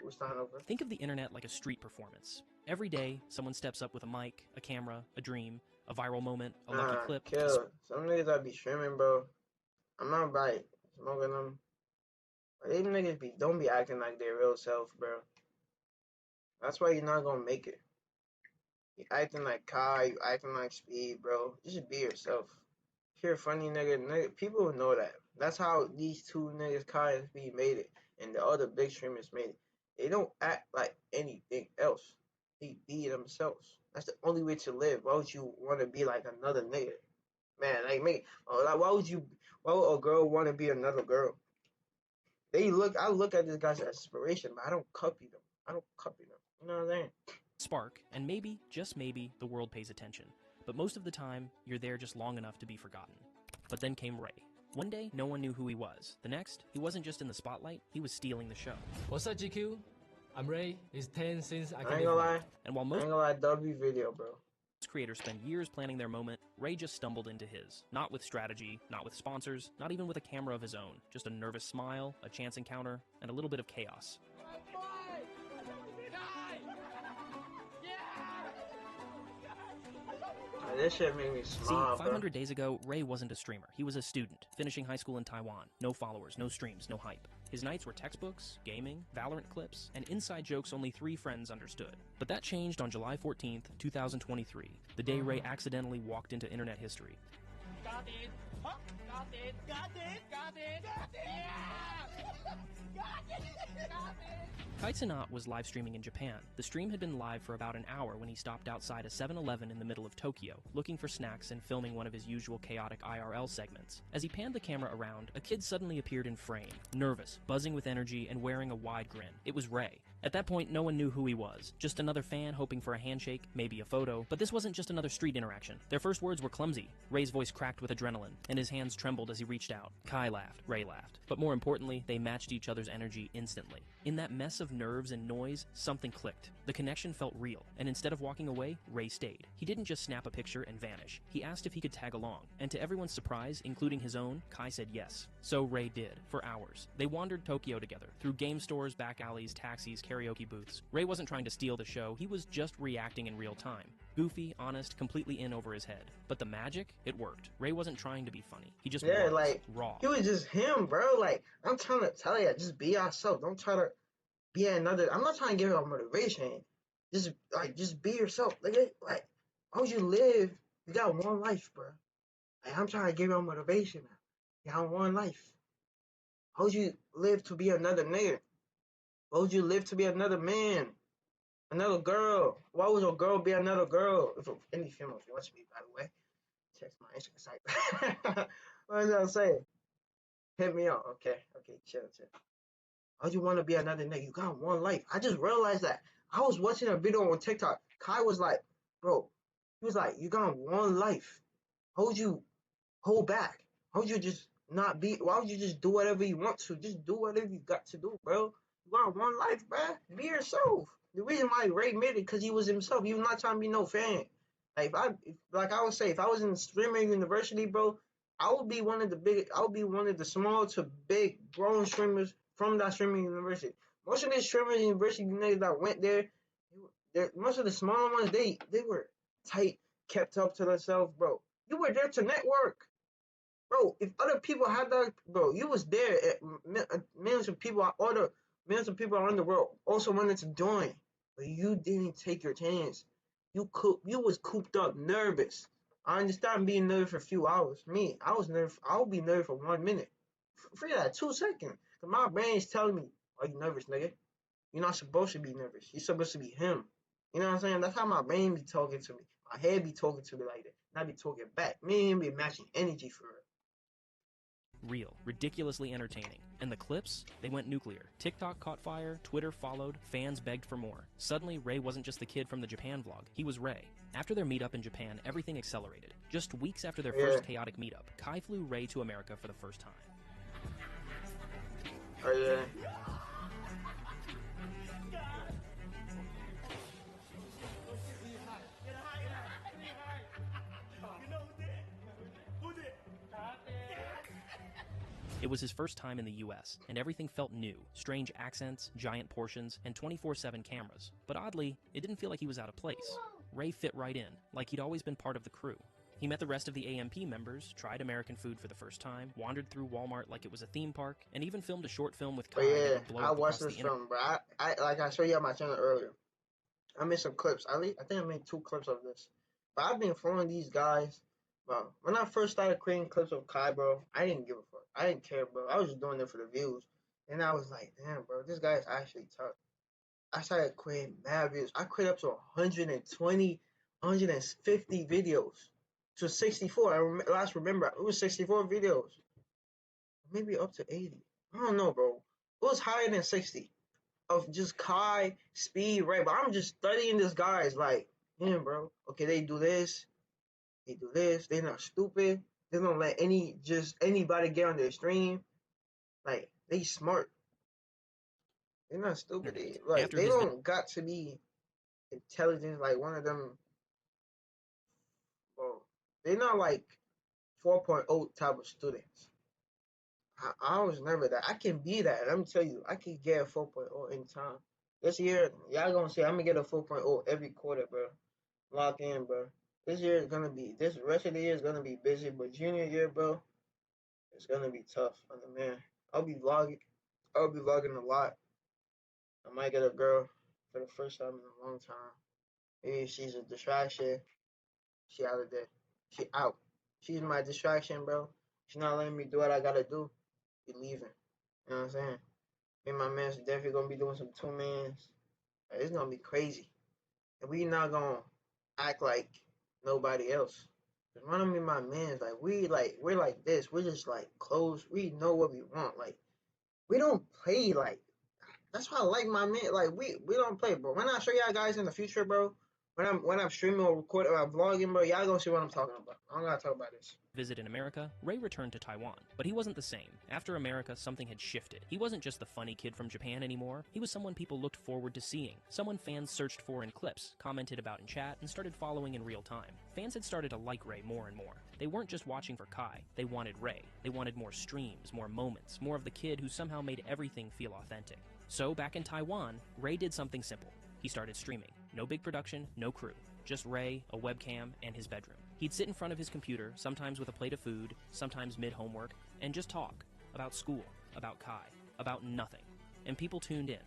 We're starting over. Think of the internet like a street performance. Every day, someone steps up with a mic, a camera, a dream, a viral moment, a lucky clip. Kill. Some niggas that be streaming, bro. I'm not about smoking them. But these niggas don't be acting like their real self, bro. That's why you're not gonna make it. You acting like Kai, you acting like Speed, bro. Just be yourself. If you're a funny nigga, people will know that. That's how these two niggas, Kai and Speed, made it, and the other big streamers made it. They don't act like anything else. They be themselves. That's the only way to live. Why would you want to be like another nigga? Man, like why would a girl want to be another girl? I look at this guy's inspiration, but I don't copy them. You know what I'm saying? Spark, and maybe, just maybe, the world pays attention. But most of the time, you're there just long enough to be forgotten. But then came Ray. One day, no one knew who he was. The next, he wasn't just in the spotlight, he was stealing the show. What's up, GQ? I'm Ray. It's 10 since I ain't can gonna lie. And while most W video, bro. creators spend years planning their moment, Ray just stumbled into his. Not with strategy, not with sponsors, not even with a camera of his own. Just a nervous smile, a chance encounter, and a little bit of chaos. This shit made me smile. See, 500 days ago, Ray wasn't a streamer. He was a student, finishing high school in Taiwan. No followers, no streams, no hype. His nights were textbooks, gaming, Valorant clips, and inside jokes only 3 friends understood. But that changed on July 14th, 2023, the day Ray accidentally walked into internet history. Got it! Huh? Got it! Got it! Got it! Got it! Yeah! Got it! Got it! Kaitsunat was live streaming in Japan. The stream had been live for about an hour when he stopped outside a 7-Eleven in the middle of Tokyo, looking for snacks and filming one of his usual chaotic IRL segments. As he panned the camera around, a kid suddenly appeared in frame, nervous, buzzing with energy, and wearing a wide grin. It was Ray. At that point, no one knew who he was. Just another fan hoping for a handshake, maybe a photo. But this wasn't just another street interaction. Their first words were clumsy. Ray's voice cracked with adrenaline, and his hands trembled as he reached out. Kai laughed. Ray laughed. But more importantly, they matched each other's energy instantly. In that mess of nerves and noise, something clicked. The connection felt real, and instead of walking away, Ray stayed. He didn't just snap a picture and vanish. He asked if he could tag along, and to everyone's surprise, including his own, Kai said yes. So Ray did, for hours. They wandered Tokyo together, through game stores, back alleys, taxis, karaoke booths. Ray wasn't trying to steal the show, he was just reacting in real time. Goofy, honest, completely in over his head. But the magic, it worked. Ray wasn't trying to be funny. He just was, like, raw. He was just him, bro. Like, I'm trying to tell you, just be yourself. Don't try to be another. I'm not trying to give you motivation. Just be yourself. Like, how would you live? You got one life, bro. Like, I'm trying to give you motivation, man. You got one life. How would you live to be another nigga? How would you live to be another man? Another girl. Why would a girl be another girl? If any female wants me, by the way, text my Instagram site. What was I saying? Hit me up. Okay, chill. How do you want to be another nigga? You got one life. I just realized that. I was watching a video on TikTok. Kai was like, bro, he was like, you got one life. How would you hold back? How would you just not be? Why would you just do whatever you want to? Just do whatever you got to do, bro. You got one life, bro. Be yourself. The reason why Ray made it because he was himself. He was not trying to be no fan. Like if I was in streamer university, bro, I would be one of the small to big grown streamers from that streaming university. Most of the streamers university niggas that went there, most of the smaller ones, they were tight, kept up to themselves, bro. You were there to network. Bro, if other people had that, bro, you was there. Millions of people around the world also wanted to join, but you didn't take your chance. You was cooped up, nervous. I understand being nervous for a few hours. Me, I was nervous. I would be nervous for 1 minute. Forget that, 2 seconds. Cause my brain's telling me, "Are you nervous, nigga? You're not supposed to be nervous. You're supposed to be him." You know what I'm saying? That's how my brain be talking to me. My head be talking to me like that. And I be talking back. Me and him be matching energy for it. Real, ridiculously entertaining. And the clips? They went nuclear. TikTok caught fire, Twitter followed, fans begged for more. Suddenly, Ray wasn't just the kid from the Japan vlog, he was Ray. After their meetup in Japan, everything accelerated. Just weeks after their first chaotic meetup, Kai flew Ray to America for the first time. Oh yeah. It was his first time in the US, and everything felt new. Strange accents, giant portions, and 24/7 cameras. But oddly, it didn't feel like he was out of place. Ray fit right in, like he'd always been part of the crew. He met the rest of the AMP members, tried American food for the first time, wandered through Walmart like it was a theme park, and even filmed a short film with Kai But that yeah, would blow I up watched across this the film, bro. I like I showed you on my channel earlier. I made some clips. I think I made 2 clips of this. But I've been following these guys. Bro, when I first started creating clips of Kai, bro, I didn't give a fuck. I didn't care, bro. I was just doing it for the views. And I was like, damn, bro, this guy is actually tough. I started creating mad views. I created up to 120, 150 videos. To 64. Last remember, it was 64 videos. Maybe up to 80. I don't know, bro. It was higher than 60 of just Kai, Speed, Ray. But I'm just studying this guys like, damn, bro. Okay, they do this. They do this. They're not stupid. They don't let anybody get on their stream. Like, they smart. They're not stupid. internet. They don't got to be intelligent like one of them. Bro, they're not like 4.0 type of students. I was never that. I can be that. Let me tell you, I can get a 4.0 anytime. This year, y'all gonna see I'm gonna get a 4.0 every quarter, bro. Lock in, bro. This rest of the year is gonna be busy, but junior year, bro, it's gonna be tough on the man. I'll be vlogging a lot. I might get a girl for the first time in a long time. Maybe she's a distraction. She out of there. She out. She's my distraction, bro. She's not letting me do what I gotta do. Be leaving. You know what I'm saying? Me and my man's definitely gonna be doing some 2-mans. It's gonna be crazy. And we not gonna act like nobody else. Cause one of me and my man's we're like this. We're just like close. We know what we want. Like we don't play like that's why I like my man. Like we don't play, bro. When I show y'all guys in the future, bro, when I'm streaming or recording or I'm vlogging, bro, y'all gonna see what I'm talking about. I don't gotta talk about this. Visit in America, Ray returned to Taiwan. But he wasn't the same. After America, something had shifted. He wasn't just the funny kid from Japan anymore. He was someone people looked forward to seeing. Someone fans searched for in clips, commented about in chat, and started following in real time. Fans had started to like Ray more and more. They weren't just watching for Kai. They wanted Ray. They wanted more streams, more moments, more of the kid who somehow made everything feel authentic. So back in Taiwan, Ray did something simple. He started streaming. No big production, no crew. Just Ray, a webcam, and his bedroom. He'd sit in front of his computer, sometimes with a plate of food, sometimes mid-homework, and just talk. About school, about Kai, about nothing. And people tuned in.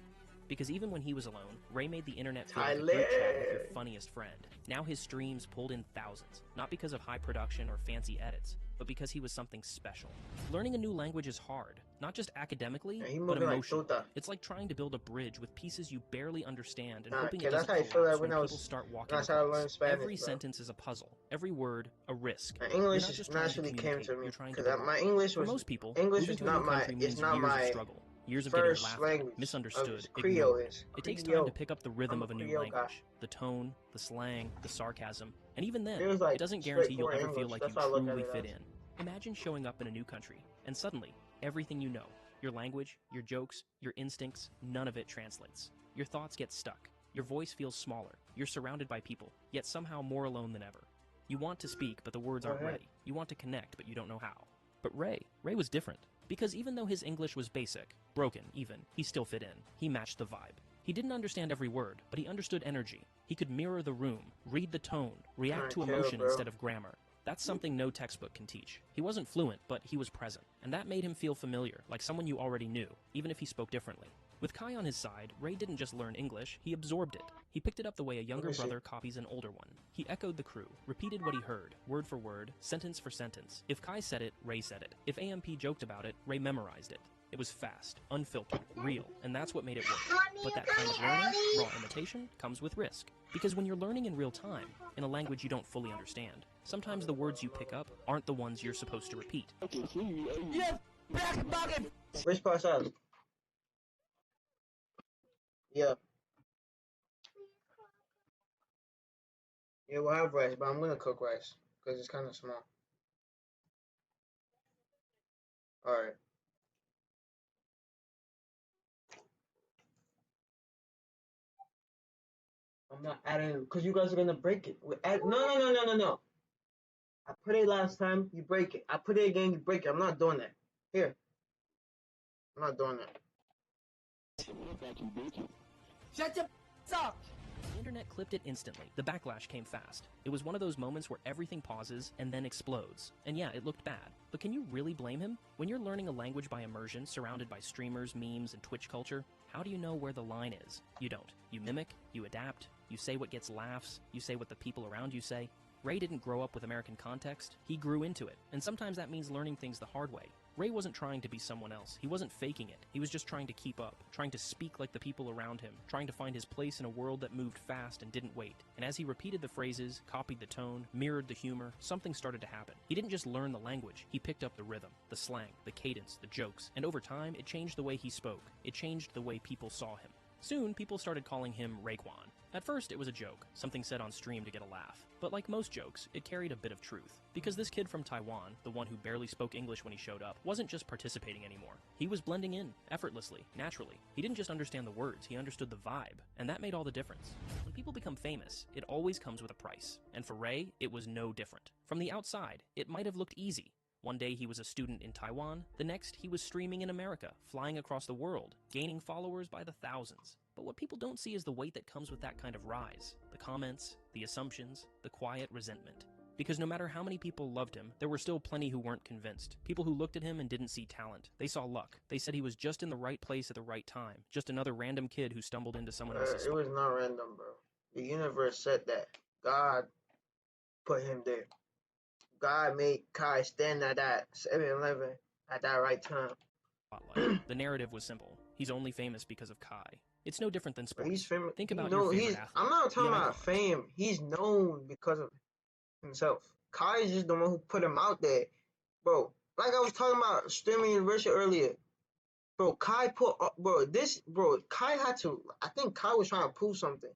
Because even when he was alone, Ray made the internet feel like a group chat with your funniest friend. Now his streams pulled in thousands, not because of high production or fancy edits, but because he was something special. Learning a new language is hard, not just academically, but emotionally. It's like trying to build a bridge with pieces you barely understand and hoping it doesn't collapse when people start walking across. Every sentence is a puzzle, every word a risk. English just naturally came to me because my English was for most people. English is not my struggle. Years of getting laughed at, misunderstood, ignored. It takes time to pick up the rhythm of a new language. The tone, the slang, the sarcasm. And even then, it doesn't guarantee you'll ever feel like you truly fit in. Imagine showing up in a new country, and suddenly, everything you know, your language, your jokes, your instincts, none of it translates. Your thoughts get stuck. Your voice feels smaller. You're surrounded by people, yet somehow more alone than ever. You want to speak, but the words aren't ready. You want to connect, but you don't know how. But Ray was different. Because even though his English was basic, broken even, he still fit in. He matched the vibe. He didn't understand every word, but he understood energy. He could mirror the room, read the tone, react to emotion instead of grammar. That's something no textbook can teach. He wasn't fluent, but he was present. And that made him feel familiar, like someone you already knew, even if he spoke differently. With Kai on his side, Ray didn't just learn English, he absorbed it. He picked it up the way a younger brother copies an older one. He echoed the crew, repeated what he heard, word for word, sentence for sentence. If Kai said it, Ray said it. If AMP joked about it, Ray memorized it. It was fast, unfiltered, real, and that's what made it work. But that kind of learning, raw imitation, comes with risk. Because when you're learning in real time, in a language you don't fully understand, sometimes the words you pick up aren't the ones you're supposed to repeat. Which part's up? Yeah. Yeah, we'll have rice, but I'm gonna cook rice because it's kind of small. All right. I'm not adding because you guys are gonna break it. No. I put it last time, you break it. I put it again, you break it. I'm not doing that. Here, I'm not doing that. Shut your up! The internet clipped it instantly. The backlash came fast. It was one of those moments where everything pauses and then explodes. And yeah, it looked bad. But can you really blame him? When you're learning a language by immersion, surrounded by streamers, memes, and Twitch culture, how do you know where the line is? You don't. You mimic, you adapt, you say what gets laughs, you say what the people around you say. Ray didn't grow up with American context, he grew into it. And sometimes that means learning things the hard way. Ray wasn't trying to be someone else. He wasn't faking it. He was just trying to keep up, trying to speak like the people around him, trying to find his place in a world that moved fast and didn't wait. And as he repeated the phrases, copied the tone, mirrored the humor, something started to happen. He didn't just learn the language, he picked up the rhythm, the slang, the cadence, the jokes, and over time, it changed the way he spoke. It changed the way people saw him. Soon, people started calling him Raekwon. At first, it was a joke, something said on stream to get a laugh. But like most jokes, it carried a bit of truth. Because this kid from Taiwan, the one who barely spoke English when he showed up, wasn't just participating anymore. He was blending in, effortlessly, naturally. He didn't just understand the words, he understood the vibe. And that made all the difference. When people become famous, it always comes with a price. And for Ray, it was no different. From the outside, it might have looked easy. One day he was a student in Taiwan, the next he was streaming in America, flying across the world, gaining followers by the thousands. But what people don't see is the weight that comes with that kind of rise. The comments, the assumptions, the quiet resentment. Because no matter how many people loved him, there were still plenty who weren't convinced. People who looked at him and didn't see talent. They saw luck. They said he was just in the right place at the right time. Just another random kid who stumbled into someone else's It was not random, bro. The universe said that. God put him there. God made Kai stand at that 7-Eleven at that right time. The narrative was simple. He's only famous because of Kai. It's no different than sports. He's famous. Think about your favorite athlete. I'm not talking The about icon. fame. He's known because of himself. Kai is just the one who put him out there. Bro, like I was talking about streaming university earlier. Bro, Kai had to, I think Kai was trying to prove something.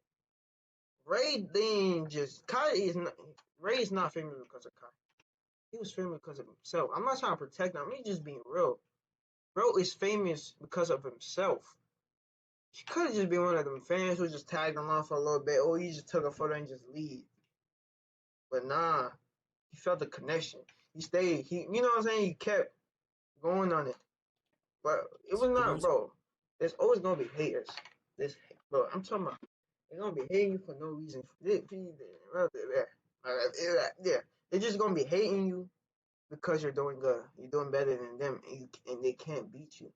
Ray is not famous because of Kai. He was famous because of himself. I'm not trying to protect him. I'm just being real. Bro is famous because of himself. He could have just been one of them fans who just tagged along for a little bit, or he just took a photo and just leave. But nah, he felt the connection. He stayed. You know what I'm saying? He kept going on it. But it was not, bro. There's always gonna be haters. Bro, I'm talking about. They're gonna be hating you for no reason. Yeah, they're just gonna be hating you because you're doing good. You're doing better than them, and they can't beat you.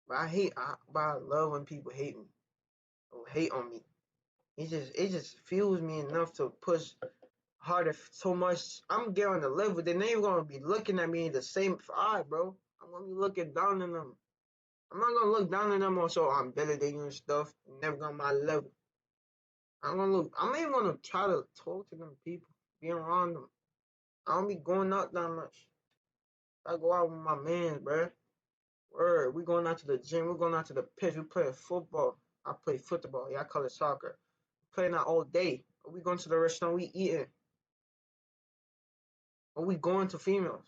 But I love when people hate me or hate on me. It just fuels me enough to push harder so much. I'm getting on the level. They're not even gonna be looking at me the same eye, bro. I'm gonna be looking down on them. I'm not gonna look down on them also. I'm better than you and stuff. Never gonna my level. I'm not even gonna try to talk to them people, being around them. I don't be going out that much. I go out with my mans, bro. Word, we going out to the gym. We're going out to the pitch. We play football. I play football. Yeah, I call it soccer. Playing out all day. We going to the restaurant. We eating. Or we going to females.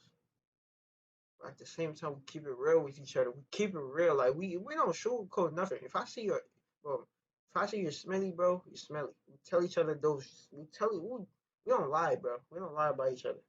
But at the same time, we keep it real with each other. We keep it real. Like we don't sugarcoat nothing. If I see you're smelly, bro, you're smelly. We tell each other those. We don't lie, bro. We don't lie about each other.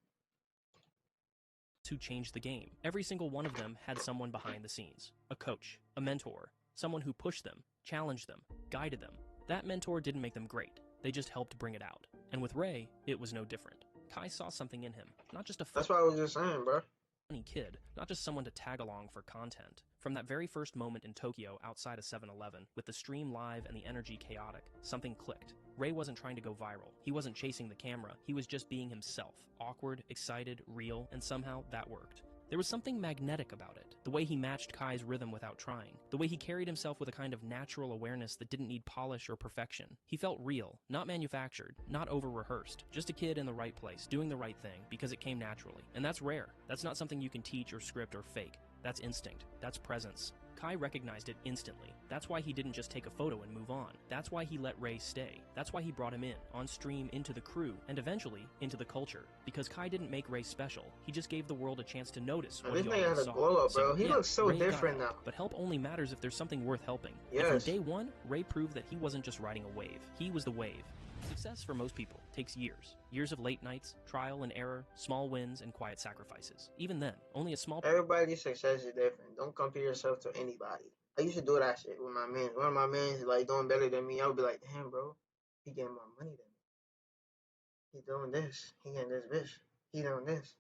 Who changed the game. Every single one of them had someone behind the scenes. A coach, a mentor, someone who pushed them, challenged them, guided them. That mentor didn't make them great. They just helped bring it out. And with Ray, it was no different. Kai saw something in him, not just a That's what I was just saying, bro. funny kid, not just someone to tag along for content. From that very first moment in Tokyo outside a 7-Eleven, with the stream live and the energy chaotic, something clicked. Ray wasn't trying to go viral. He wasn't chasing the camera. He was just being himself. Awkward, excited, real, and somehow that worked. There was something magnetic about it. The way he matched Kai's rhythm without trying. The way he carried himself with a kind of natural awareness that didn't need polish or perfection. He felt real, not manufactured, not over-rehearsed. Just a kid in the right place, doing the right thing, because it came naturally. And that's rare. That's not something you can teach or script or fake. That's instinct. That's presence. Kai recognized it instantly. That's why he didn't just take a photo and move on. That's why he let Ray stay. That's why he brought him in, on stream, into the crew, and eventually, into the culture. Because Kai didn't make Ray special. He just gave the world a chance to notice what This he nigga already has a saw. glow up, bro. He yeah, looks so Ray got different help, now. But help only matters if there's something worth helping. And Yes. from day one, Ray proved that he wasn't just riding a wave. He was the wave. Success for most people takes years. Years of late nights, trial and error, small wins, and quiet sacrifices. Even then, only a small Everybody's success is different. Don't compare yourself to anybody. I used to do that shit with my man. One of my mans like doing better than me. I would be like, damn, bro, he getting more money than me. He doing this. He getting this bitch. He doing this.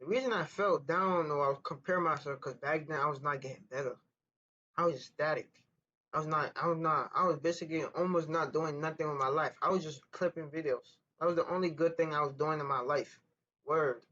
The reason I felt down or I was comparing myself because back then I was not getting better. I was just static. I was basically almost not doing nothing with my life. I was just clipping videos. That was the only good thing I was doing in my life. Word.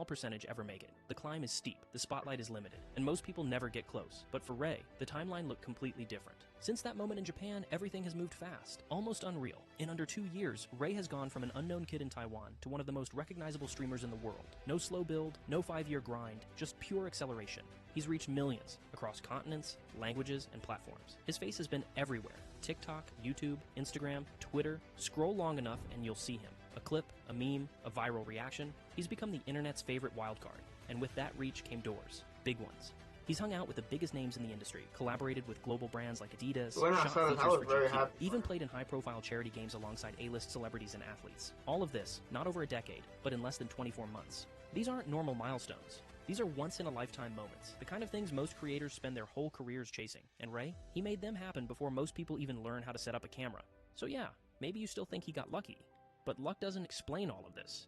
percentage ever make it. The climb is steep, the spotlight is limited, and most people never get close. But for Ray, the timeline looked completely different. Since that moment in Japan, everything has moved fast, almost unreal. In under 2 years, Ray has gone from an unknown kid in Taiwan to one of the most recognizable streamers in the world. No slow build, no 5-year grind, just pure acceleration. He's reached millions across continents, languages, and platforms. His face has been everywhere. TikTok, YouTube, Instagram, Twitter. Scroll long enough and you'll see him. A clip, a meme, a viral reaction. He's become the internet's favorite wildcard. And with that reach came doors. Big ones. He's hung out with the biggest names in the industry, collaborated with global brands like Adidas, When I shot saw this, I features was for very GQ, happy. even played in high-profile charity games alongside A-list celebrities and athletes. All of this, not over a decade, but in less than 24 months. These aren't normal milestones. These are once-in-a-lifetime moments, the kind of things most creators spend their whole careers chasing. And Ray, he made them happen before most people even learn how to set up a camera. So yeah, maybe you still think he got lucky, but luck doesn't explain all of this.